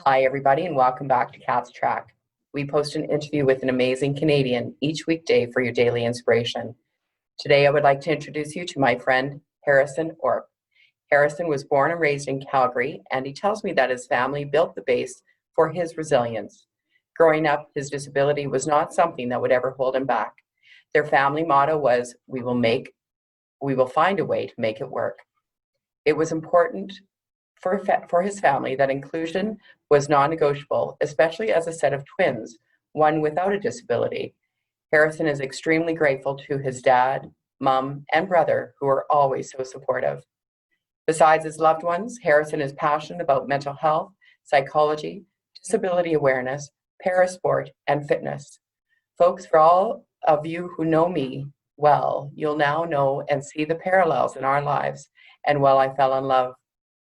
Hi, everybody, and welcome back to Cat's Track. We post an interview with an amazing Canadian each weekday for your daily inspiration. Today, I would like to introduce you to my friend, Harrison Orpe. Harrison was born and raised in Calgary, and he tells me that his family built the base for his resilience. Growing up, his disability was not something that would ever hold him back. Their family motto was, we will find a way to make it work. It was important for his family that inclusion was non-negotiable, especially as a set of twins, one without a disability. Harrison is extremely grateful to his dad, mom, and brother, who are always so supportive. Besides his loved ones, Harrison is passionate about mental health, psychology, disability awareness, parasport, and fitness. Folks, for all of you who know me well, you'll now know and see the parallels in our lives, and well, I fell in love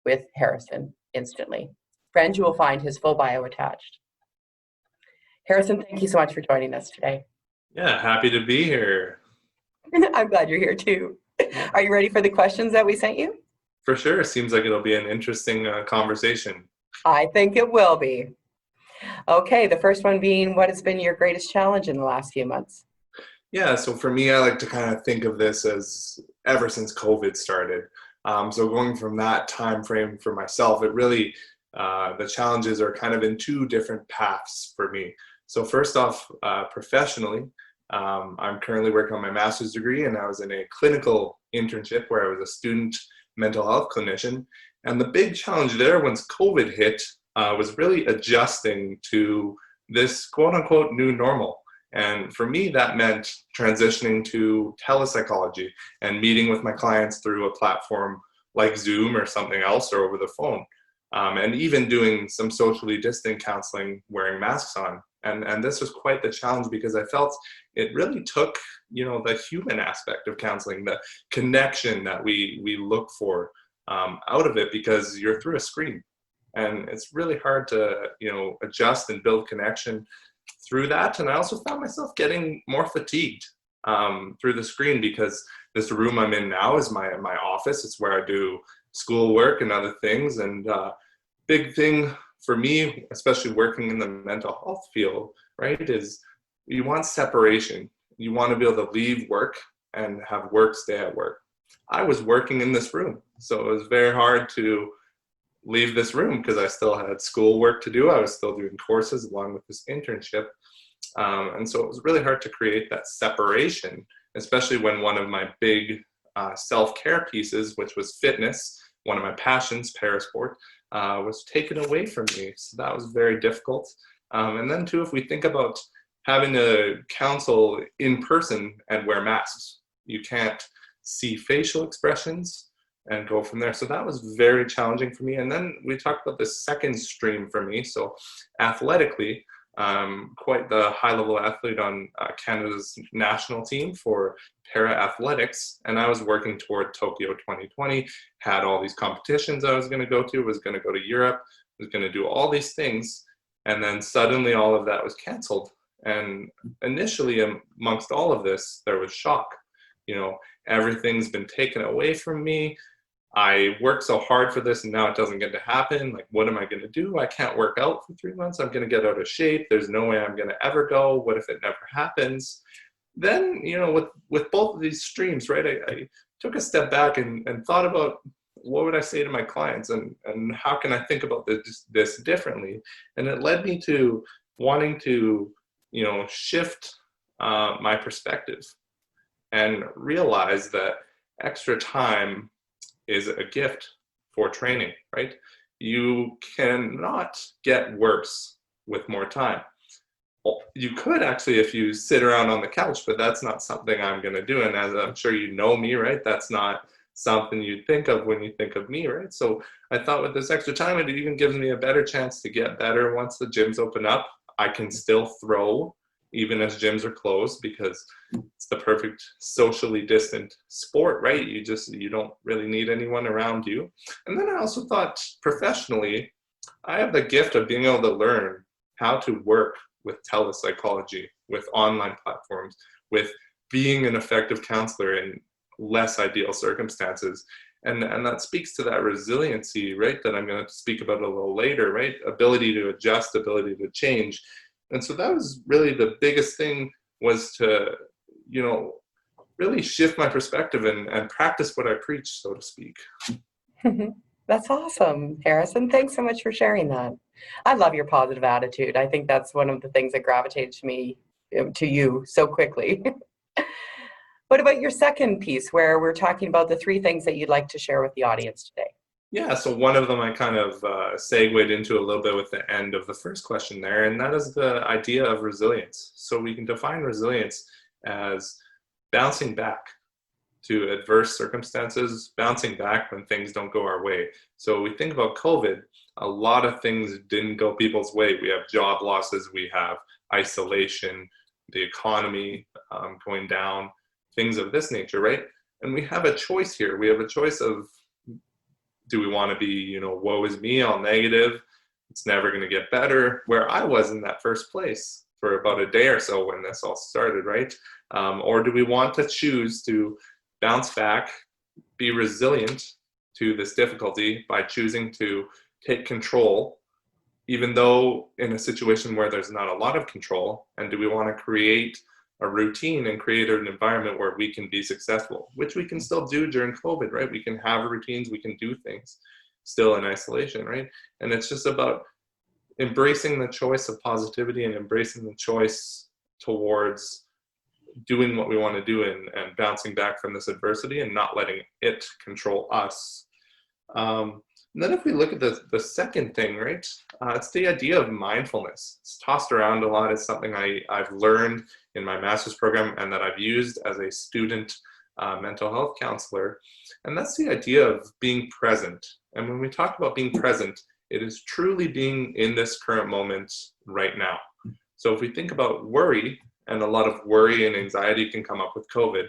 with Harrison instantly. Friends, you will find his full bio attached. Harrison, thank you so much for joining us today. Yeah, happy to be here. I'm glad you're here too. Are you ready for the questions that we sent you? For sure. Seems like it'll be an interesting conversation. I think it will be. Okay, the first one being, what has been your greatest challenge in the last few months? Yeah, so for me, I like to kind of think of this as ever since COVID started. So going from that time frame for myself, it really, the challenges are kind of in two different paths for me. So first off, professionally, I'm currently working on my master's degree, and I was in a clinical internship where I was a student mental health clinician. And the big challenge there once COVID hit was really adjusting to this quote unquote new normal. And for me, that meant transitioning to telepsychology and meeting with my clients through a platform like Zoom or something else or over the phone. And even doing some socially distant counseling wearing masks on. And this was quite the challenge because I felt it really took, the human aspect of counseling, the connection that we look for out of it, because you're through a screen. And it's really hard to, adjust and build connection through that. And I also found myself getting more fatigued through the screen, because this room I'm in now is my office. It's where I do schoolwork and other things. And big thing for me, especially working in the mental health field, right, is you want separation. You want to be able to leave work and have work stay at work. I was working in this room, so it was very hard to leave this room because I still had schoolwork to do. I was still doing courses along with this internship. And so it was really hard to create that separation, especially when one of my big self-care pieces, which was fitness, one of my passions, parasport, was taken away from me. So that was very difficult. And then too, if we think about having to counsel in person and wear masks, you can't see facial expressions and go from there. So that was very challenging for me. And then we talked about the second stream for me. So athletically, quite the high-level athlete on Canada's national team for para-athletics. And I was working toward Tokyo 2020, had all these competitions I was going to go to, was going to go to Europe, was going to do all these things. And then suddenly all of that was canceled. And initially, amongst all of this, there was shock. Everything's been taken away from me. I worked so hard for this and now it doesn't get to happen. Like, what am I going to do? I can't work out for 3 months. I'm going to get out of shape. There's no way I'm going to ever go. What if it never happens? Then, with both of these streams, right, I took a step back and thought about what would I say to my clients and how can I think about this differently? And it led me to wanting to, shift my perspective and realize that extra time is a gift for training, right? You cannot get worse with more time. You could actually if you sit around on the couch, but that's not something I'm going to do. And as I'm sure you know me, right, that's not something you think of when you think of me, right? So I thought with this extra time, it even gives me a better chance to get better once the gyms open up. I can still throw even as gyms are closed because it's the perfect socially distant sport, right? You don't really need anyone around you. And then I also thought professionally, I have the gift of being able to learn how to work with telepsychology, with online platforms, with being an effective counselor in less ideal circumstances. And that speaks to that resiliency, right, that I'm going to speak about a little later, right? Ability to adjust, ability to change. And so that was really the biggest thing, was to, really shift my perspective and practice what I preach, so to speak. That's awesome, Harrison. Thanks so much for sharing that. I love your positive attitude. I think that's one of the things that gravitated to you so quickly. What about your second piece, where we're talking about the 3 things that you'd like to share with the audience today? Yeah, so one of them I kind of segued into a little bit with the end of the first question there, and that is the idea of resilience. So we can define resilience as bouncing back to adverse circumstances, bouncing back when things don't go our way. So we think about COVID, a lot of things didn't go people's way. We have job losses, we have isolation, the economy going down, things of this nature, right? And we have a choice here. We have a choice of, do we want to be, woe is me, all negative, it's never going to get better, where I was in that first place for about a day or so when this all started, right? Or do we want to choose to bounce back, be resilient to this difficulty by choosing to take control, even though in a situation where there's not a lot of control? And do we want to create a routine and create an environment where we can be successful, which we can still do during COVID, right? We can have routines, we can do things still in isolation, right? And it's just about embracing the choice of positivity and embracing the choice towards doing what we want to do and bouncing back from this adversity and not letting it control us. And then if we look at the second thing, right, it's the idea of mindfulness. It's tossed around a lot. It's something I've learned in my master's program and that I've used as a student mental health counselor. And that's the idea of being present. And when we talk about being present, it is truly being in this current moment right now. So if we think about worry, and a lot of worry and anxiety can come up with COVID,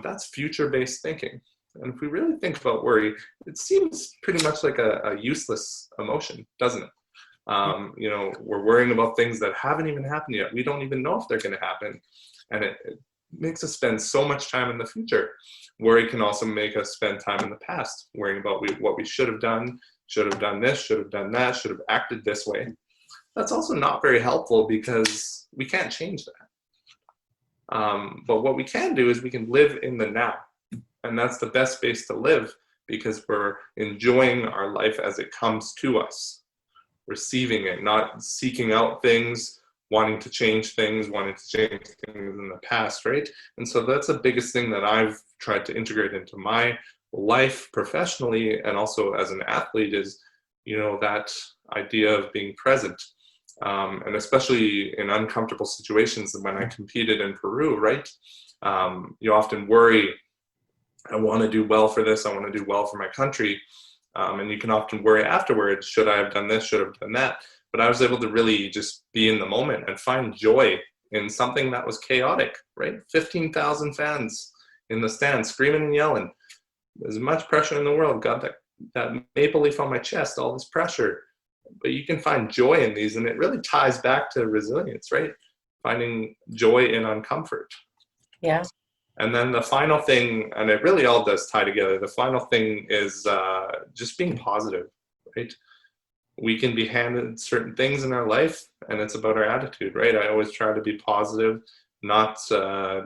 that's future-based thinking. And if we really think about worry, it seems pretty much like a useless emotion, doesn't it? We're worrying about things that haven't even happened yet. We don't even know if they're going to happen. And it makes us spend so much time in the future. Worry can also make us spend time in the past, worrying about what we should have done this, should have done that, should have acted this way. That's also not very helpful because we can't change that. But what we can do is we can live in the now. And that's the best space to live, because we're enjoying our life as it comes to us, receiving it, not seeking out things, wanting to change things in the past, right? And so that's the biggest thing that I've tried to integrate into my life professionally and also as an athlete is, that idea of being present. And especially in uncomfortable situations, when I competed in Peru, right? You often worry, I want to do well for this, I want to do well for my country. And you can often worry afterwards, should I have done this, should I have done that? But I was able to really just be in the moment and find joy in something that was chaotic, right? 15,000 fans in the stands screaming and yelling. There's much pressure in the world, got that maple leaf on my chest, all this pressure. But you can find joy in these, and it really ties back to resilience, right? Finding joy in uncomfort. Yeah. And then the final thing, and it really all does tie together, the final thing is just being positive, right? We can be handed certain things in our life, and it's about our attitude, right? I always try to be positive, not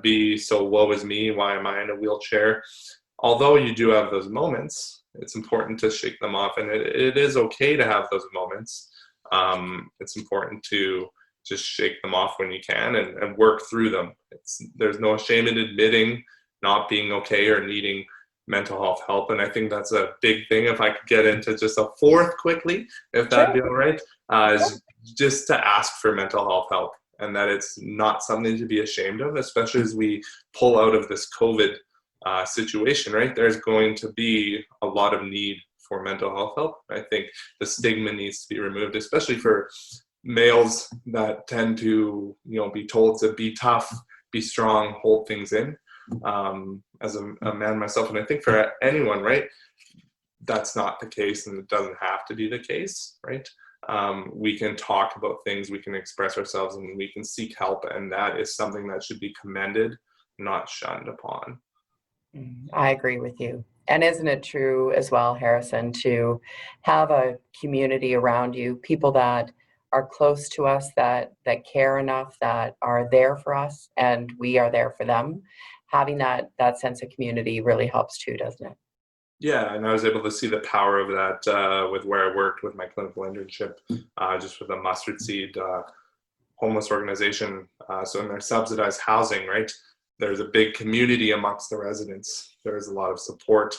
be so woe is me, why am I in a wheelchair? Although you do have those moments, it's important to shake them off, and it is okay to have those moments. It's important to just shake them off when you can and work through them. There's no shame in admitting not being okay or needing mental health help. And I think that's a big thing. If I could get into just a fourth quickly, if that'd be all right, is just to ask for mental health help, and that it's not something to be ashamed of, especially as we pull out of this COVID situation, right? There's going to be a lot of need for mental health help. I think the stigma needs to be removed, especially for males that tend to, be told to be tough, be strong, hold things in. As a man myself, and I think for anyone, right, that's not the case, and it doesn't have to be the case, right? We can talk about things, we can express ourselves, and we can seek help, and that is something that should be commended, not shunned upon. I agree with you. And isn't it true as well, Harrison, to have a community around you, people that are close to us, that care enough, that are there for us, and we are there for them? Having that sense of community really helps too, doesn't it? Yeah, and I was able to see the power of that with where I worked with my clinical internship, just with a mustard seed homeless organization. So in their subsidized housing, right, there's a big community amongst the residents. There's a lot of support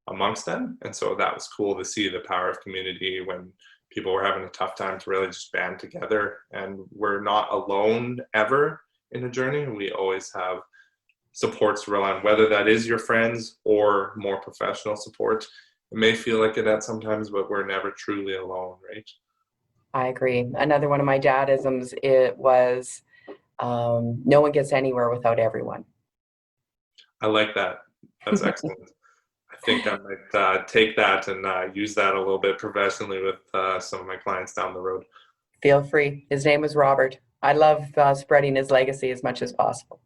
amongst them. And so that was cool to see the power of community when people were having a tough time to really just band together. And we're not alone ever in a journey. We always have supports to rely on, whether that is your friends or more professional support. It may feel like it at sometimes, but we're never truly alone, right? I agree. Another one of my dadisms, it was no one gets anywhere without everyone. I like that. That's excellent. I think I might take that and use that a little bit professionally with some of my clients down the road. Feel free. His name was Robert. I love spreading his legacy as much as possible.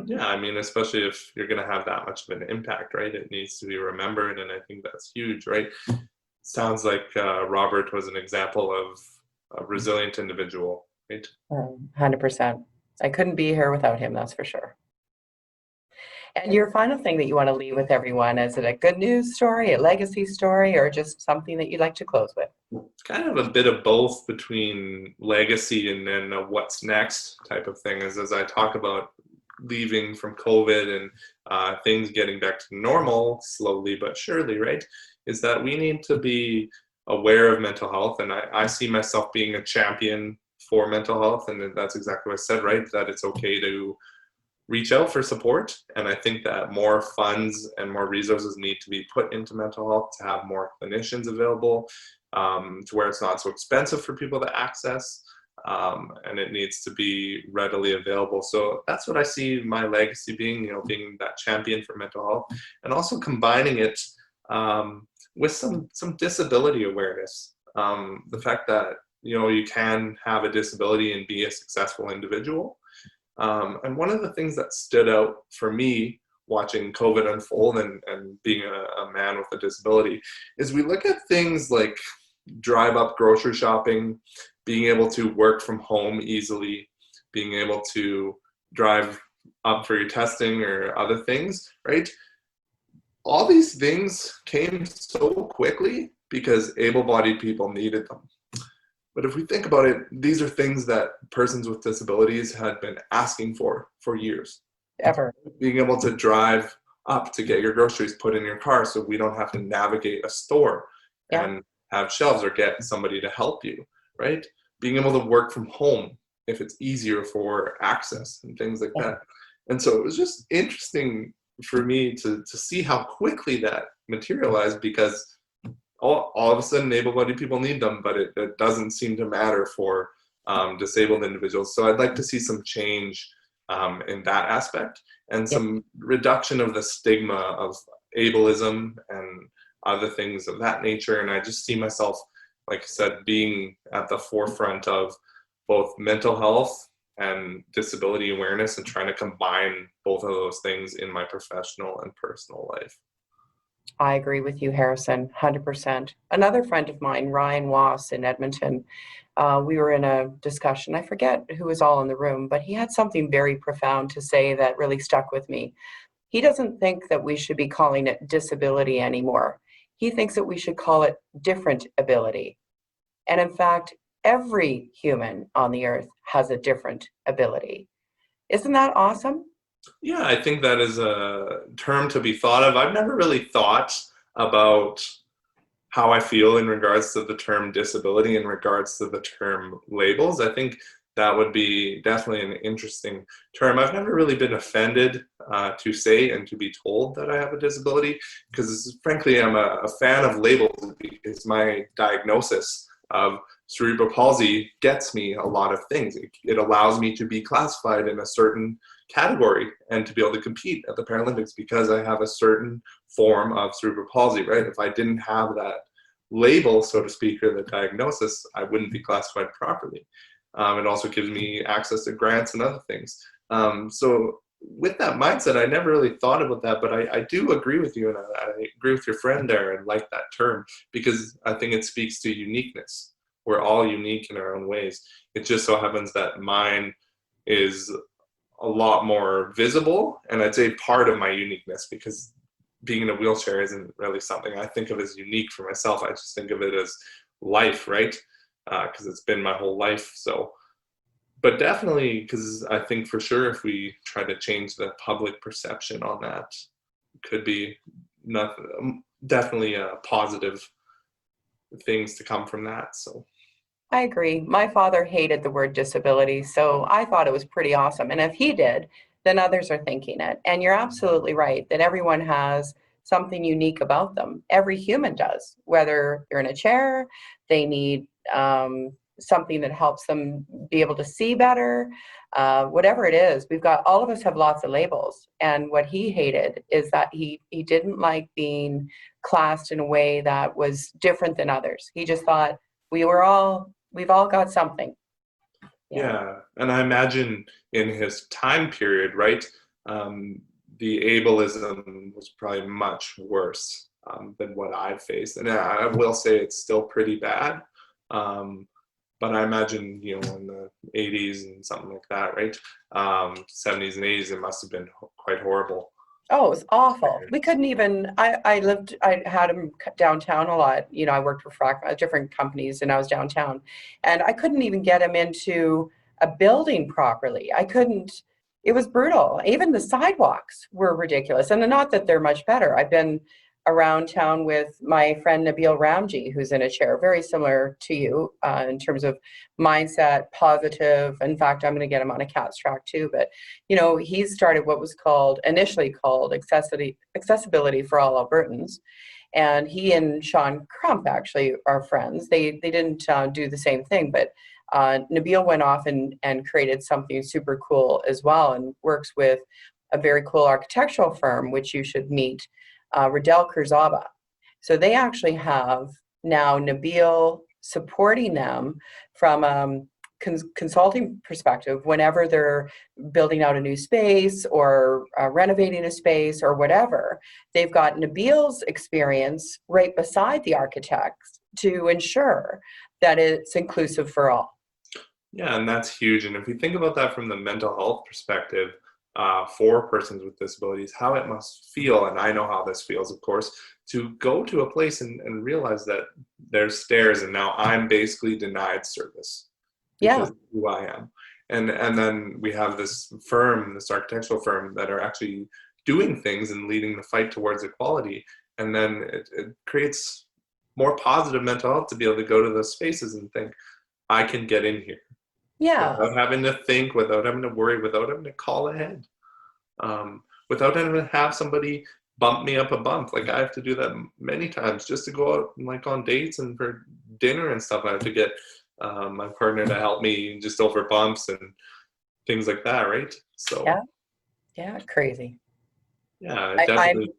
Yeah, I mean, especially if you're going to have that much of an impact, right? It needs to be remembered, and I think that's huge, right? Sounds like Robert was an example of a resilient individual, right? 100%. I couldn't be here without him, that's for sure. And your final thing that you want to leave with everyone, is it a good news story, a legacy story, or just something that you'd like to close with? It's kind of a bit of both between legacy and then what's next type of thing. As I talk about leaving from COVID and things getting back to normal slowly but surely, right, is that we need to be aware of mental health. And I see myself being a champion for mental health. And that's exactly what I said, right, that it's okay to reach out for support. And I think that more funds and more resources need to be put into mental health to have more clinicians available, to where it's not so expensive for people to access. And it needs to be readily available. So that's what I see my legacy being, being that champion for mental health, and also combining it with some disability awareness. The fact that, you can have a disability and be a successful individual. And one of the things that stood out for me watching COVID unfold and being a man with a disability is we look at things like drive up grocery shopping, being able to work from home easily, being able to drive up for your testing or other things, right? All these things came so quickly because able-bodied people needed them. But if we think about it, these are things that persons with disabilities had been asking for years. Ever. Being able to drive up to get your groceries put in your car so we don't have to navigate a store and have shelves or get somebody to help you, right? Being able to work from home if it's easier for access and things like that. And so it was just interesting for me to see how quickly that materialized, because all of a sudden able-bodied people need them, but it doesn't seem to matter for disabled individuals. So I'd like to see some change in that aspect, and some reduction of the stigma of ableism and other things of that nature. And I just see myself, like I said, being at the forefront of both mental health and disability awareness, and trying to combine both of those things in my professional and personal life. I agree with you, Harrison, 100%. Another friend of mine, Ryan Wass in Edmonton, we were in a discussion. I forget who was all in the room, but he had something very profound to say that really stuck with me. He doesn't think that we should be calling it disability anymore. He thinks that we should call it different ability. And in fact, every human on the earth has a different ability. Isn't that awesome? Yeah, I think that is a term to be thought of. I've never really thought about how I feel in regards to the term disability, in regards to the term labels. I think that would be definitely an interesting term. I've never really been offended to say and to be told that I have a disability, because frankly, I'm a fan of labels, because my diagnosis of cerebral palsy gets me a lot of things. It allows me to be classified in a certain category and to be able to compete at the Paralympics because I have a certain form of cerebral palsy, right? If I didn't have that label, so to speak, or the diagnosis, I wouldn't be classified properly. It also gives me access to grants and other things. So with that mindset, I never really thought about that, but I do agree with you, and I agree with your friend there and like that term, because I think it speaks to uniqueness. We're all unique in our own ways. It just so happens that mine is a lot more visible, and I'd say part of my uniqueness, because being in a wheelchair isn't really something I think of as unique for myself. I just think of it as life, right? Because it's been my whole life. So, but definitely, because I think for sure if we try to change the public perception on that, it could be nothing, definitely positive things to come from that. So I agree. My father hated the word disability, so I thought it was pretty awesome. And if he did, then others are thinking it. And you're absolutely right that everyone has something unique about them. Every human does, whether they're in a chair, they need something that helps them be able to see better, whatever it is. All of us have lots of labels. And what he hated is that he didn't like being classed in a way that was different than others. He just thought we've all got something. yeah, and I imagine in his time period, right, the ableism was probably much worse than what I've faced, and I will say it's still pretty bad. But I imagine, you know, in the 80s and something like that, right? 70s and 80s, it must have been quite horrible. Oh, it was awful. We couldn't even, I had him downtown a lot. You know, I worked for different companies and I was downtown. And I couldn't even get him into a building properly. I couldn't, it was brutal. Even the sidewalks were ridiculous. And not that they're much better. I've been around town with my friend Nabil Ramji, who's in a chair, very similar to you in terms of mindset, positive. In fact, I'm going to get him on a CATS track too. But, you know, he started what was initially called Accessibility for All Albertans. And he and Sean Crump actually are friends. They didn't do the same thing, but Nabil went off and created something super cool as well, and works with a very cool architectural firm, which you should meet, Riddell Kurzaba. So they actually have now Nabil supporting them from consulting perspective whenever they're building out a new space or renovating a space or whatever. They've got Nabil's experience right beside the architects to ensure that it's inclusive for all. Yeah, and that's huge. And if we think about that from the mental health perspective, for persons with disabilities, how it must feel, and I know how this feels, of course, to go to a place and realize that there's stairs and now I'm basically denied service because of who I am. And then we have this architectural firm that are actually doing things and leading the fight towards equality. And then it creates more positive mental health to be able to go to those spaces and think, I can get in here. Yeah. Without having to think, without having to worry, without having to call ahead, without having to have somebody bump me up a bump. Like I have to do that many times just to go out like on dates and for dinner and stuff. I have to get my partner to help me just over bumps and things like that, right? So yeah, crazy. Yeah, definitely.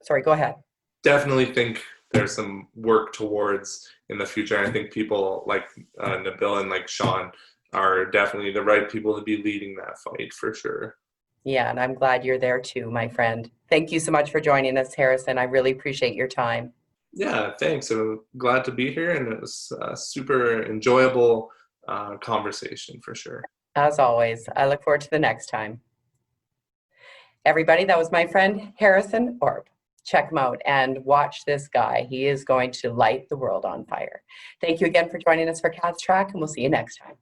Sorry, go ahead. Definitely think there's some work towards in the future. I think people like Nabil and like Sean are definitely the right people to be leading that fight for sure. Yeah, and I'm glad you're there too, my friend. Thank you so much for joining us, Harrison. I really appreciate your time. Yeah, thanks. I'm glad to be here, and it was a super enjoyable conversation for sure. As always, I look forward to the next time. Everybody, that was my friend Harrison Orpe. Check him out and watch this guy. He is going to light the world on fire. Thank you again for joining us for CATS Track, and we'll see you next time.